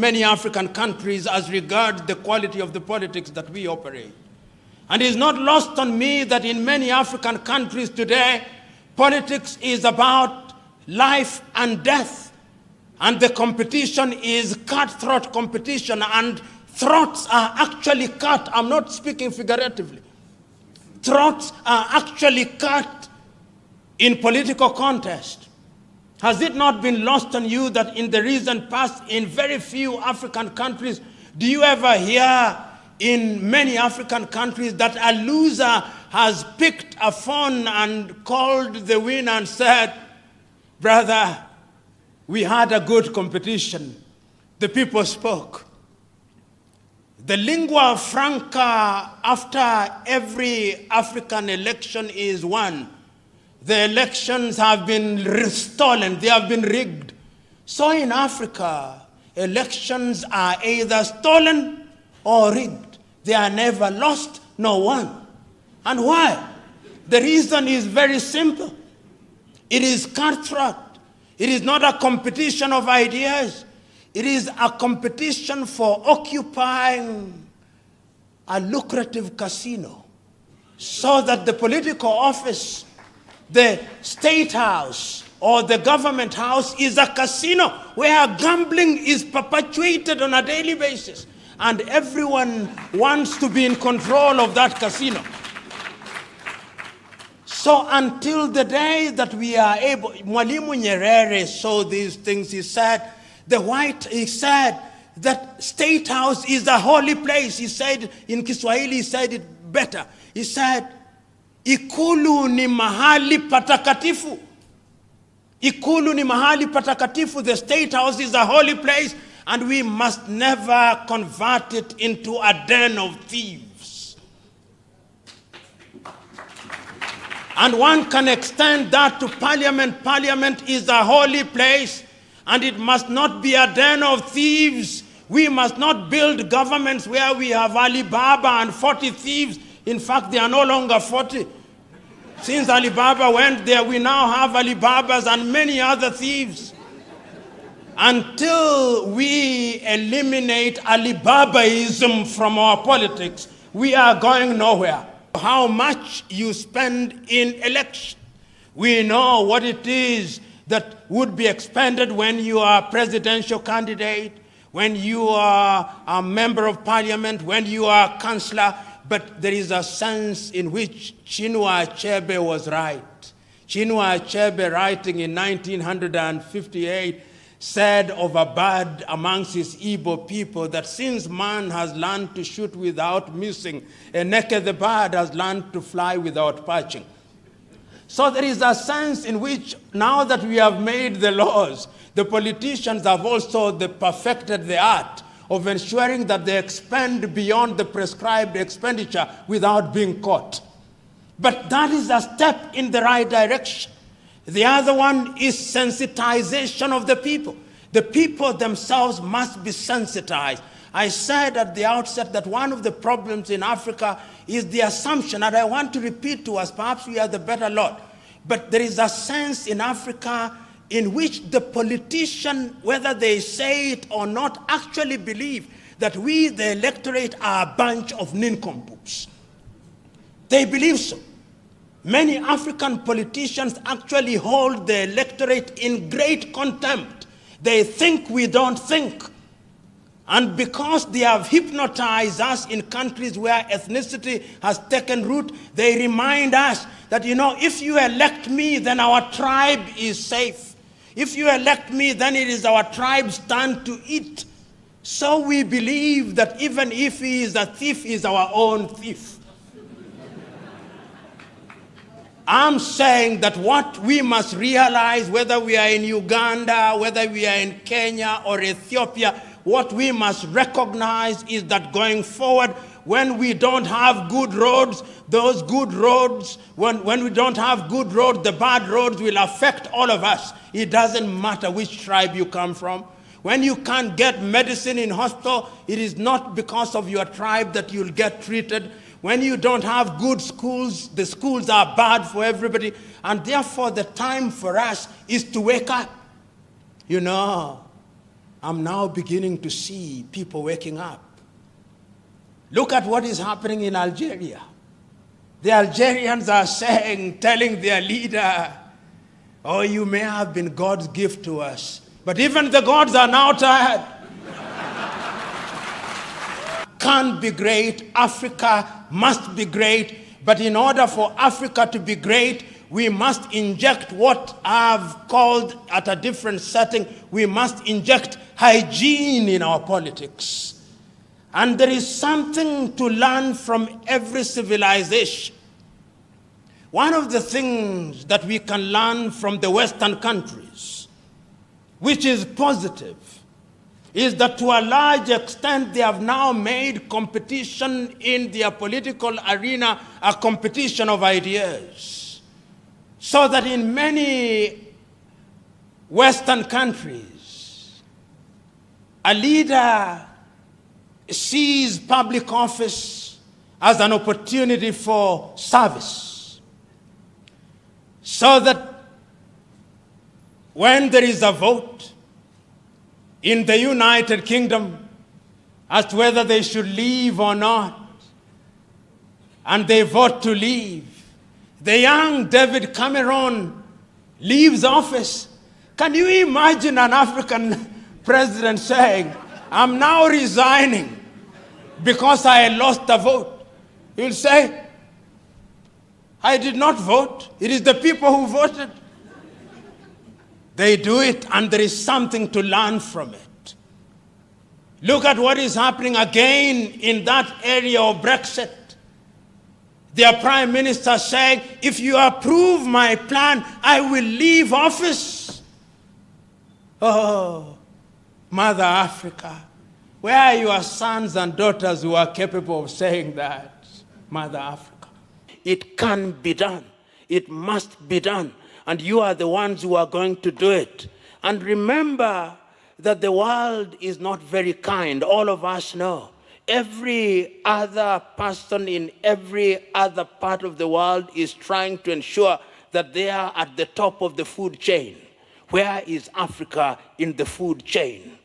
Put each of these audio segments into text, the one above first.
many African countries as regards the quality of the politics that we operate. And it's not lost on me that in many African countries today, politics is about life and death. And the competition is cutthroat competition, and throats are actually cut. I'm not speaking figuratively. Throats are actually cut in political contest. Has it not been lost on you that in the recent past, in very few African countries, do you ever hear in many African countries that a loser has picked a phone and called the winner and said, "Brother, we had a good competition. The people spoke." The lingua franca after every African election is one. The elections have been stolen, they have been rigged. So in Africa, elections are either stolen or rigged. They are never lost nor won. And why? The reason is very simple. It is cutthroat. It is not a competition of ideas. It is a competition for occupying a lucrative casino so that the political office, the state house, or the government house is a casino where gambling is perpetuated on a daily basis. And everyone wants to be in control of that casino. So until the day that we are able, Mwalimu Nyerere saw these things. He said, he said that State House is a holy place. He said, in Kiswahili, he said it better. He said, Ikulu ni mahali patakatifu. Ikulu ni mahali patakatifu. The State House is a holy place, and we must never convert it into a den of thieves. And one can extend that to Parliament. Parliament is a holy place, and it must not be a den of thieves. We must not build governments where we have Alibaba and 40 thieves. In fact, they are no longer 40. Since Alibaba went there, we now have Alibabas and many other thieves. Until we eliminate Alibabaism from our politics, we are going nowhere. How much you spend in election, we know what it is that would be expended when you are a presidential candidate, when you are a member of parliament, when you are a councillor. But there is a sense in which Chinua Achebe was right. Chinua Achebe, writing in 1958, said of a bird amongst his Igbo people that since man has learned to shoot without missing, Eneke the bird has learned to fly without perching. So there is a sense in which now that we have made the laws, the politicians have also perfected the art of ensuring that they expend beyond the prescribed expenditure without being caught. But that is a step in the right direction. The other one is sensitization of the people. The people themselves must be sensitized. I said at the outset that one of the problems in Africa is the assumption, and I want to repeat to us, perhaps we are the better lot, but there is a sense in Africa in which the politician, whether they say it or not, actually believe that we, the electorate, are a bunch of nincompoops. They believe so. Many African politicians actually hold the electorate in great contempt. They think we don't think. And because they have hypnotized us in countries where ethnicity has taken root, they remind us that, if you elect me, then our tribe is safe. If you elect me, then it is our tribe's turn to eat. So we believe that even if he is a thief, he is our own thief. I'm saying that what we must realize, whether we are in Uganda, whether we are in Kenya or Ethiopia, what we must recognize is that going forward, when we don't have good roads, those good roads, when we don't have good roads, the bad roads will affect all of us. It doesn't matter which tribe you come from. When you can't get medicine in hospital, it is not because of your tribe that you'll get treated. When you don't have good schools, the schools are bad for everybody. And therefore, the time for us is to wake up. I'm now beginning to see people waking up. Look at what is happening in Algeria. The Algerians are telling their leader, oh, you may have been God's gift to us, but even the gods are now tired. Can't be great. Africa must be great. But in order for Africa to be great, we must inject what I've called at a different setting, we must inject hygiene in our politics. And there is something to learn from every civilization. One of the things that we can learn from the Western countries, which is positive, is that to a large extent they have now made competition in their political arena a competition of ideas. So that in many Western countries, a leader sees public office as an opportunity for service. So that when there is a vote in the United Kingdom as to whether they should leave or not, and they vote to leave, the young David Cameron leaves office. Can you imagine an African president saying, I'm now resigning because I lost the vote? He'll say, I did not vote. It is the people who voted. They do it, and there is something to learn from it. Look at what is happening again in that area of Brexit. Their prime minister saying, if you approve my plan, I will leave office. Oh, Mother Africa, where are your sons and daughters who are capable of saying that, Mother Africa? It can be done. It must be done. And you are the ones who are going to do it. And remember that the world is not very kind. All of us know. Every other person in every other part of the world is trying to ensure that they are at the top of the food chain. Where is Africa in the food chain?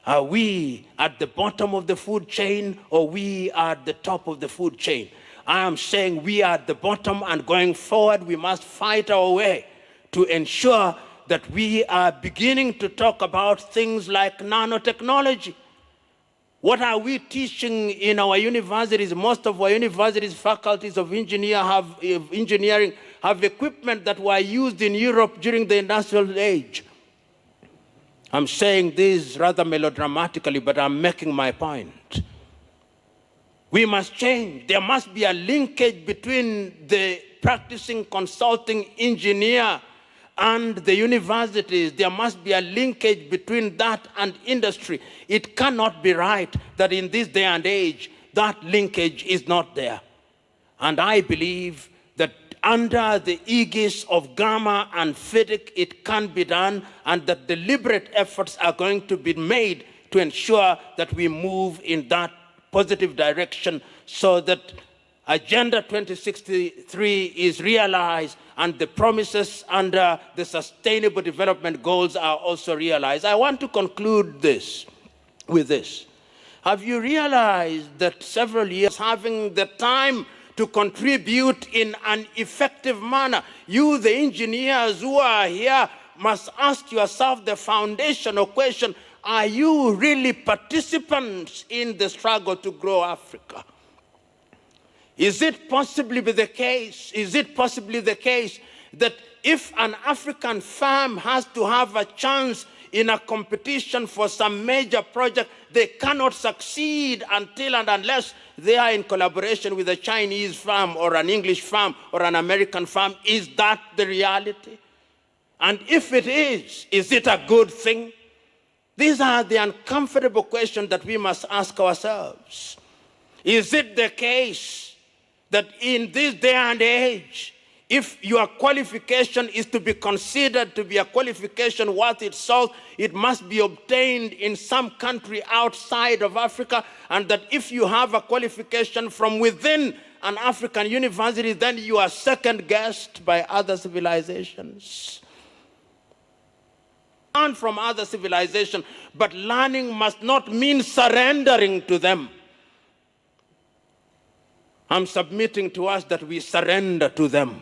Are we at the bottom of the food chain, or we are at the top of the food chain? I am saying we are at the bottom, and going forward we must fight our way to ensure that we are beginning to talk about things like nanotechnology. What are we teaching in our universities? Most of our universities, faculties of engineering have equipment that were used in Europe during the industrial age. I'm saying this rather melodramatically, but I'm making my point. We must change. There must be a linkage between the practicing consulting engineer and the universities. There must be a linkage between that and industry. It cannot be right that in this day and age, that linkage is not there. And I believe that under the aegis of Gamma and FIDIC, it can be done, and that deliberate efforts are going to be made to ensure that we move in that positive direction, so that Agenda 2063 is realized and the promises under the Sustainable Development Goals are also realized. I want to conclude this with this. Have you realized that several years having the time to contribute in an effective manner? You, the engineers who are here, must ask yourself the foundational question: are you really participants in the struggle to grow Africa? Is it possibly the case that if an African firm has to have a chance in a competition for some major project, they cannot succeed until and unless they are in collaboration with a Chinese firm or an English firm or an American firm? Is that the reality? And if it is it a good thing? These are the uncomfortable questions that we must ask ourselves. Is it the case that in this day and age, if your qualification is to be considered to be a qualification worth its salt, it must be obtained in some country outside of Africa, and that if you have a qualification from within an African university, then you are second-guessed by other civilizations? Learn from other civilizations, but learning must not mean surrendering to them. I'm submitting to us that we surrender to them.